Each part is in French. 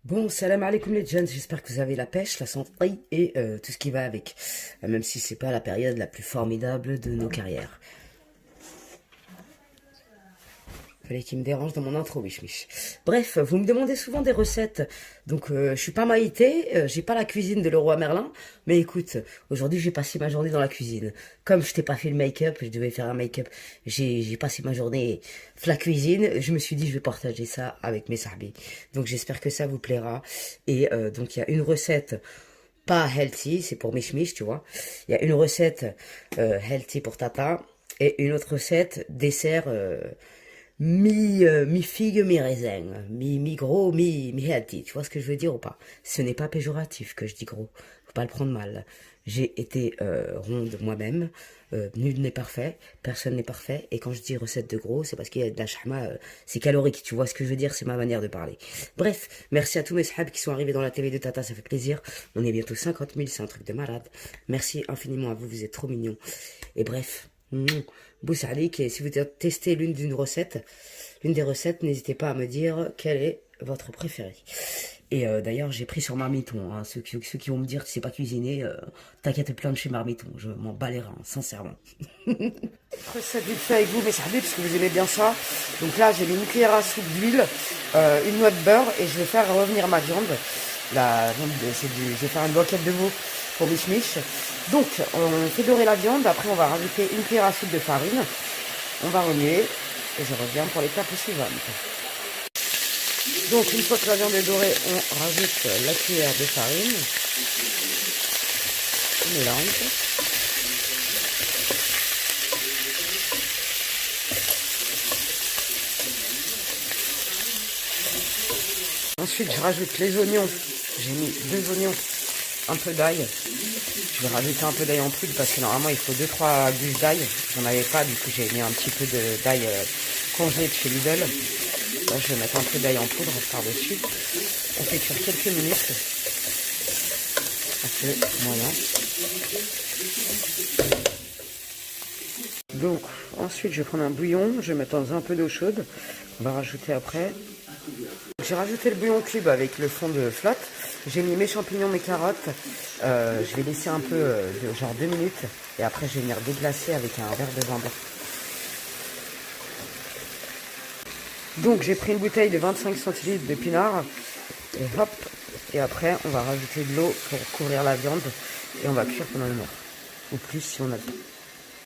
Bon, salam alaikum les gens, j'espère que vous avez la pêche, la santé et tout ce qui va avec. Même si c'est pas la période la plus formidable de nos carrières. Fallait qu'il me dérange dans mon intro, mich. Bref, vous me demandez souvent des recettes. Donc, je suis pas Maïté, j'ai pas la cuisine de Leroy Merlin. Mais écoute, aujourd'hui, j'ai passé ma journée dans la cuisine. Comme je t'ai pas fait le make-up, je devais faire un make-up. J'ai passé ma journée la cuisine. Je me suis dit, je vais partager ça avec mes sahbis. Donc, j'espère que ça vous plaira. Et donc, il y a une recette pas healthy, c'est pour mich, tu vois. Il y a une recette healthy pour Tata. Et une autre recette dessert... mi figue, mi raisin, mi gros, mi healthy. Tu vois ce que je veux dire ou pas? Ce n'est pas péjoratif que je dis gros. Faut pas le prendre mal. J'ai été ronde moi-même. Nul n'est parfait. Personne n'est parfait. Et quand je dis recette de gros, c'est parce qu'il y a de la shahma. C'est calorique. Tu vois ce que je veux dire? C'est ma manière de parler. Bref, merci à tous mes sahabs qui sont arrivés dans la télé de Tata. Ça fait plaisir. On est bientôt 50 000. C'est un truc de malade. Merci infiniment à vous. Vous êtes trop mignons. Et bref. Boussalik, et si vous testez l'une des recettes, n'hésitez pas à me dire quelle est votre préférée. Et d'ailleurs, j'ai pris sur Marmiton, hein, ceux qui vont me dire que tu sais pas cuisiner, t'inquiète plein de chez Marmiton, je m'en bats les reins, sincèrement. Recette vite fait avec vous, mes sahbis, parce que vous aimez bien ça. Donc là, j'ai mis une cuillère à soupe d'huile, une noix de beurre, et je vais faire revenir ma viande. La viande, je vais faire une boquette de veau pour mich. Donc, on fait dorer la viande. Après, on va rajouter une cuillère à soupe de farine. On va remuer. Et je reviens pour l'étape suivante. Donc, une fois que la viande est dorée, on rajoute la cuillère de farine. On mélange. Ensuite, je rajoute les oignons. J'ai mis 2 oignons, un peu d'ail. Je vais rajouter un peu d'ail en poudre parce que normalement il faut 2-3 gouttes d'ail. J'en avais pas, du coup j'ai mis un petit peu d'ail congelé de chez Lidl. Là je vais mettre un peu d'ail en poudre par-dessus. On fait cuire quelques minutes. Un peu moyen. Donc ensuite je vais prendre un bouillon, je vais mettre dans un peu d'eau chaude. On va rajouter après. J'ai rajouté le bouillon cube avec le fond de flotte. J'ai mis mes champignons, mes carottes. Je vais laisser un peu, genre 2 minutes. Et après, je vais venir déglacer avec un verre de vin blanc. Donc, j'ai pris une bouteille de 25 centilitres de pinard. Et hop. Et après, on va rajouter de l'eau pour couvrir la viande. Et on va cuire pendant 1 heure. Ou plus si on a le temps.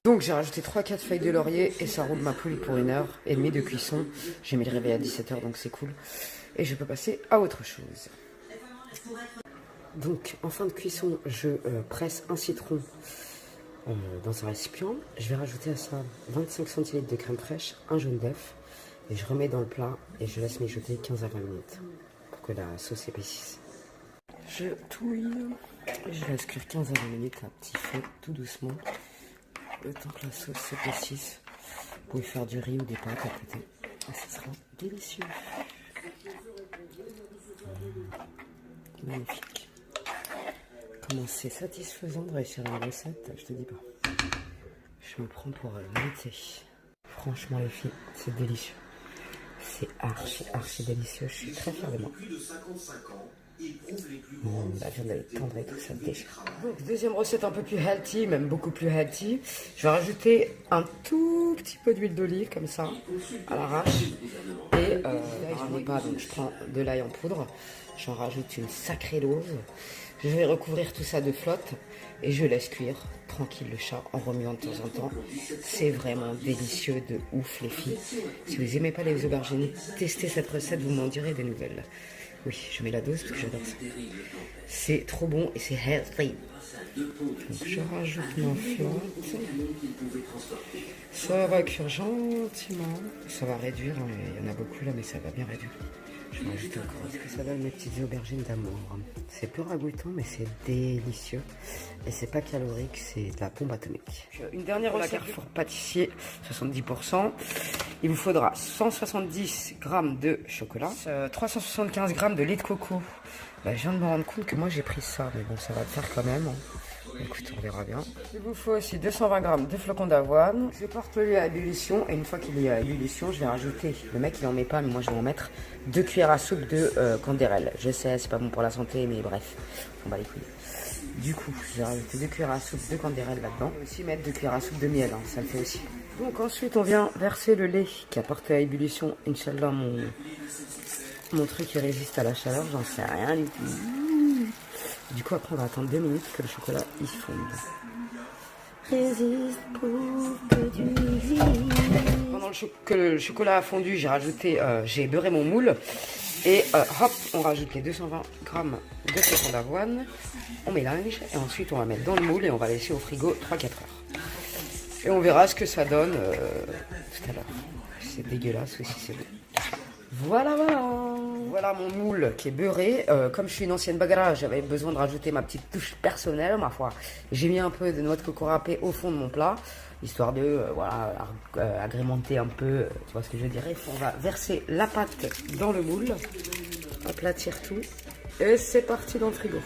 Donc, j'ai rajouté 3-4 feuilles de laurier. Et ça roule ma poule pour 1h30 de cuisson. J'ai mis le réveil à 17h, donc c'est cool. Et je peux passer à autre chose. Donc, en fin de cuisson, je presse un citron dans un récipient. Je vais rajouter à ça 25 centilitres de crème fraîche, un jaune d'œuf. Et je remets dans le plat et je laisse mijoter 15 à 20 minutes pour que la sauce épaississe. Je touille et je laisse cuire 15 à 20 minutes à petit feu, tout doucement. Le temps que la sauce s'épaississe. Vous pouvez faire du riz ou des pâtes à côté. Et ça sera délicieux. Magnifique. Comment c'est satisfaisant de réussir une recette, je te dis pas. Je me prends pour l'été. Franchement les filles, c'est délicieux. C'est archi délicieux. Je suis très fière de moi. La viande elle est tendre et tout, ça me déchire. Donc deuxième recette un peu plus healthy, même beaucoup plus healthy. Je vais rajouter un tout petit peu d'huile d'olive comme ça, à l'arrache. Et j'en ai pas, donc je prends de l'ail en poudre. J'en rajoute une sacrée dose. Je vais recouvrir tout ça de flotte et je laisse cuire tranquille le chat en remuant de temps en temps. C'est vraiment délicieux de ouf les filles. Si vous n'aimez pas les aubergines, testez cette recette, vous m'en direz des nouvelles. Oui, je mets la dose parce que j'adore ça. C'est trop bon et c'est healthy. Donc je rajoute ma flotte. Ça va cuire gentiment. Ça va réduire, hein, il y en a beaucoup là, mais ça va bien réduire. Je vais rajouter encore. Est-ce que ça donne mes petites aubergines d'amour? C'est peu ragoûtant, mais c'est délicieux. Et c'est pas calorique, c'est de la bombe atomique. Une dernière recette Carrefour pâtissier, 70%. Il vous faudra 170 g de chocolat, 375 g de lait de coco Bah, je viens de me rendre compte que moi j'ai pris ça, mais bon, ça va le faire quand même. Hein. Écoute, on verra bien. Il vous faut aussi 220 g de flocons d'avoine. Je porte le lait à ébullition et une fois qu'il est à ébullition, je vais rajouter, le mec il en met pas, mais moi je vais en mettre 2 cuillères à soupe de candérel. Je sais, c'est pas bon pour la santé, mais bref, on va les couilles. Du coup, je vais rajouter 2 cuillères à soupe de candérel là-dedans. Je vais aussi mettre 2 cuillères à soupe de miel, hein, ça le fait aussi. Donc ensuite, on vient verser le lait qui a porté à ébullition. Inch'Allah, mon truc il résiste à la chaleur, j'en sais rien du tout. Du coup, après, on va attendre 2 minutes que le chocolat il fonde. Résiste pour que tu vives. Pendant que le chocolat a fondu, j'ai beurré mon moule. Et hop, on rajoute les 220 g de flocons d'avoine. On mélange et ensuite on va mettre dans le moule et on va laisser au frigo 3-4 heures. Et on verra ce que ça donne tout à l'heure. C'est dégueulasse aussi, c'est bon. Voilà, voilà. Voilà mon moule qui est beurré. Comme je suis une ancienne bagarre, j'avais besoin de rajouter ma petite touche personnelle, ma foi. J'ai mis un peu de noix de coco râpée au fond de mon plat, histoire de agrémenter un peu, tu vois ce que je dirais. On va verser la pâte dans le moule, aplatir tout, et c'est parti dans le frigo.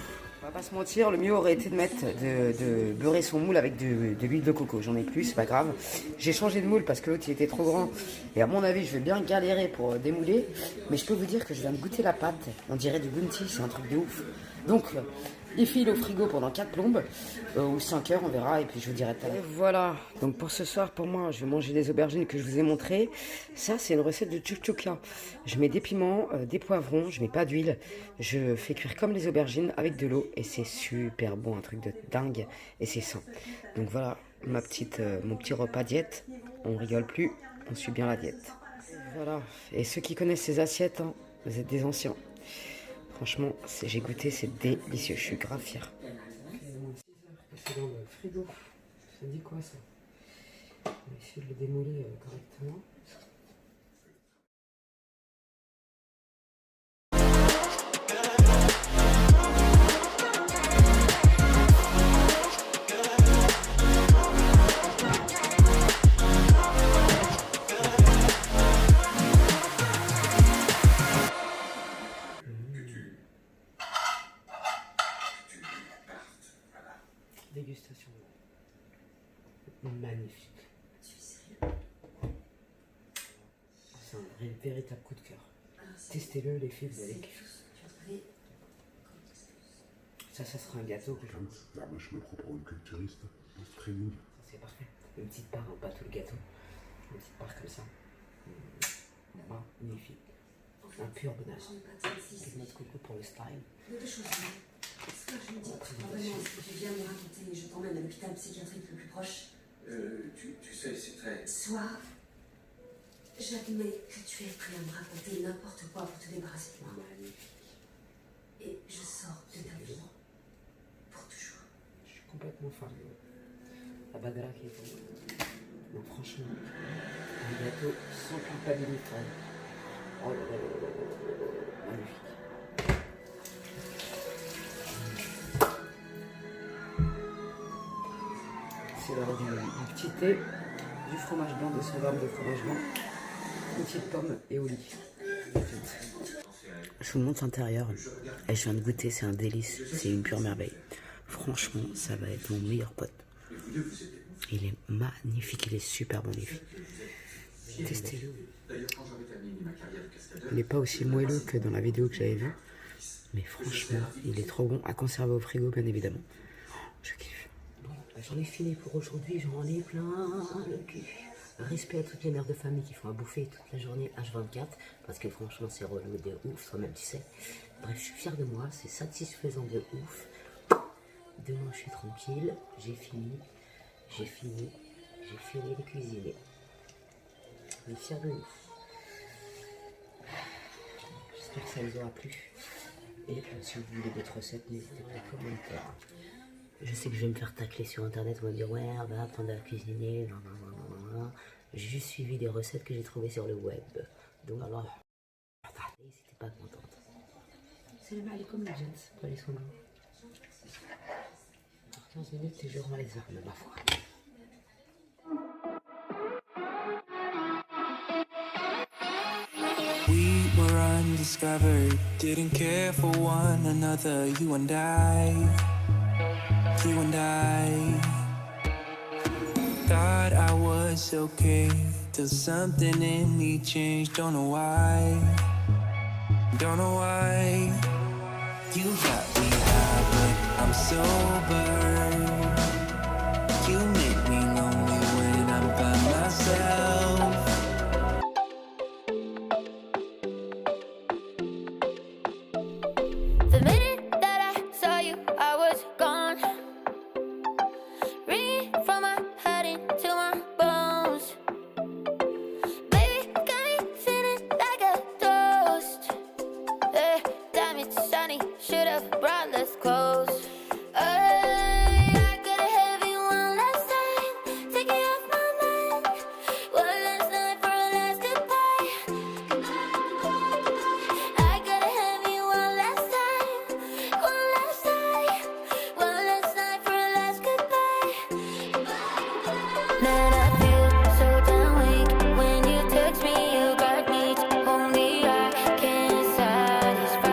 On va pas se mentir, le mieux aurait été de beurrer son moule avec de l'huile de coco. J'en ai plus, c'est pas grave. J'ai changé de moule parce que l'autre il était trop grand. Et à mon avis, je vais bien galérer pour démouler. Mais je peux vous dire que je viens de goûter la pâte. On dirait du bounty, c'est un truc de ouf. Donc, il file au frigo pendant 4 plombes, ou 5 heures, on verra, et puis je vous dirai tout à l'heure. Voilà, donc pour ce soir, pour moi, je vais manger des aubergines que je vous ai montrées. Ça, c'est une recette de tchouk-tchouka. Je mets des piments, des poivrons, je mets pas d'huile. Je fais cuire comme les aubergines avec de l'eau, et c'est super bon, un truc de dingue, et c'est sain. Donc voilà, mon petit repas diète. On rigole plus, on suit bien la diète. Voilà, et ceux qui connaissent ces assiettes, hein, vous êtes des anciens. Franchement, j'ai goûté, c'est délicieux. Je suis grave fière. C'est dans le frigo. Ça dit quoi ça? On va essayer de le démouler correctement. Dégustation. Magnifique. C'est un véritable coup de cœur. Testez-le les filles, vous allez kiffer. Ça sera un gâteau que je... Moi je me prends pour une culturiste. Très bien. C'est parfait. Une petite part, pas tout le gâteau. Une petite part comme ça. Magnifique. Un pur bonheur. Avec notre coco pour le style. Deux choses. Ce que je me dis, vraiment, ce que tu viens de me raconter, je t'emmène à l'hôpital psychiatrique le plus proche. Tu sais, c'est très... Soit, j'admets que tu es prêt à me raconter n'importe quoi pour te débarrasser de moi. Et je sors de ta vie. Pour toujours. Je suis complètement fan. La bagarre qui est pour moi. Non, franchement, un gâteau sans culpabilité. Oh là là là là là. Magnifique. C'est l'heure du petit thé, du fromage blanc, 200 g de fromage blanc, une petite pomme et au lit. Je vous montre l'intérieur et je viens de goûter, c'est un délice, c'est une pure merveille. Franchement, ça va être mon meilleur pote. Il est magnifique, il est super bon les filles. Testez-le. Il n'est pas aussi moelleux que dans la vidéo que j'avais vue, mais franchement, il est trop bon à conserver au frigo, bien évidemment. Je kiffe. Bon, j'en ai fini pour aujourd'hui, j'en ai plein le cul. Respect à toutes les mères de famille qui font à bouffer toute la journée H24, parce que franchement c'est relou de ouf, toi-même tu sais. Bref, je suis fière de moi, c'est satisfaisant de ouf. Demain je suis tranquille, j'ai fini de cuisiner. Je suis fière de ouf. J'espère que ça vous aura plu. Et si vous voulez d'autres recettes, n'hésitez pas à commenter. Je sais que je vais me faire tacler sur internet, on va me dire ouais, va apprendre à cuisiner, J'ai juste suivi des recettes que j'ai trouvées sur le web. Donc alors, si t'es pas contente. C'est le mal comme les gens, pas les soins. Dans 15 minutes, et je rends les armes, ma foi. We were undiscovered. Didn't care for one another, you and I. Thought I was okay till something in me changed. Don't know why. You got me high, but I'm sober. You make me lonely when I'm by myself. The minute that I saw you, I was gone. Ringing from my head into my bones. Baby, got me feeling like a ghost. Damn, it's sunny, should've brought less clothes. I got a heavy one last time, taking off my mind. One last night for a last goodbye. I got a heavy one last time, one last night for a last goodbye. Man, I feel so damn weak when you text me, you got needs only I can satisfy.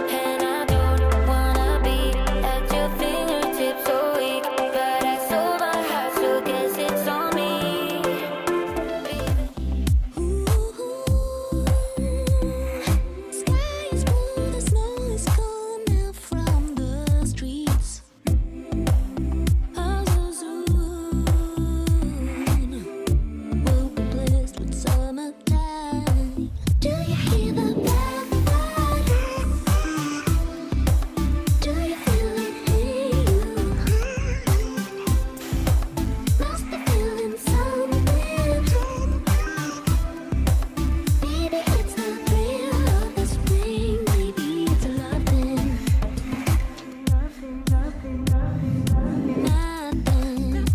And I don't wanna be at your fingertips so weak, but I sold my heart, so guess it's on me. Sky is blue, the snow is gone now from the streets. Oh, so soon we'll be blessed with summertime. Do you hear the bell? Do you feel it? Hey, you must be feeling something. Maybe it's the thrill of the spring. Maybe it's a love thing. Nothing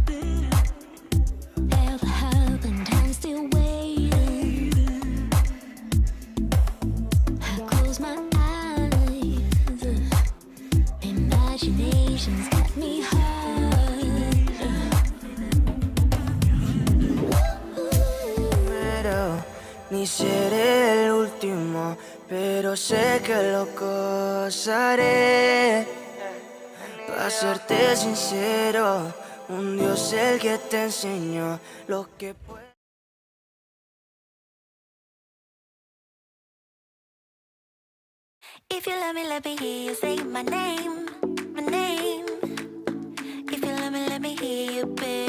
ever happened. I'm still waiting. I close my eyes. Imagination's got me hard. Pero ni seré el último, pero sé que lo gozaré. Para serte sincero, un Dios el que te enseñó lo que puede. If you let me hear you say my name, my name. If you let me hear you, baby.